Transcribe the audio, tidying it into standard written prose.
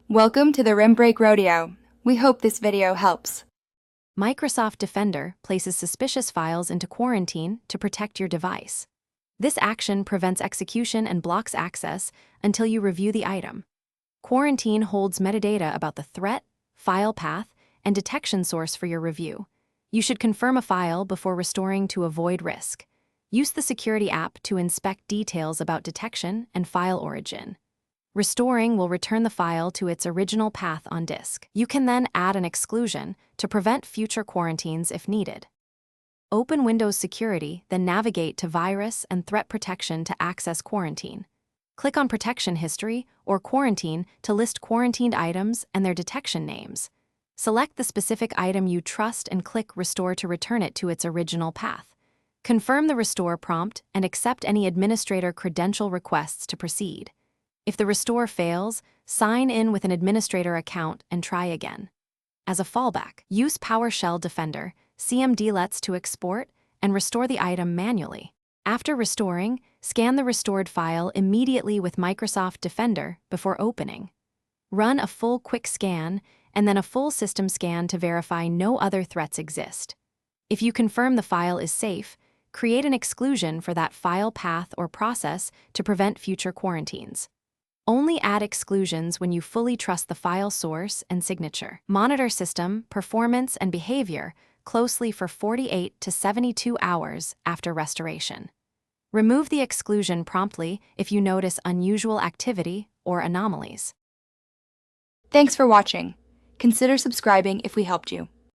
Welcome to the Rim Break Rodeo. We hope this video helps. Microsoft Defender places suspicious files into quarantine to protect your device. This action prevents execution and blocks access until you review the item. Quarantine holds metadata about the threat, file path, and detection source for your review. You should confirm a file before restoring to avoid risk. Use the security app to inspect details about detection and file origin. Restoring will return the file to its original path on disk. You can then add an exclusion to prevent future quarantines if needed. Open Windows Security, then navigate to Virus and Threat Protection to access quarantine. Click on Protection History or Quarantine to list quarantined items and their detection names. Select the specific item you trust and click Restore to return it to its original path. Confirm the restore prompt and accept any administrator credential requests to proceed. If the restore fails, sign in with an administrator account and try again. As a fallback, use PowerShell Defender, cmdlets to export and restore the item manually. After restoring, scan the restored file immediately with Microsoft Defender before opening. Run a full quick scan and then a full system scan to verify no other threats exist. If you confirm the file is safe, create an exclusion for that file path or process to prevent future quarantines. Only add exclusions when you fully trust the file source and signature. Monitor system, performance, and behavior closely for 48 to 72 hours after restoration. Remove the exclusion promptly if you notice unusual activity or anomalies. Thanks for watching. Consider subscribing if we helped you.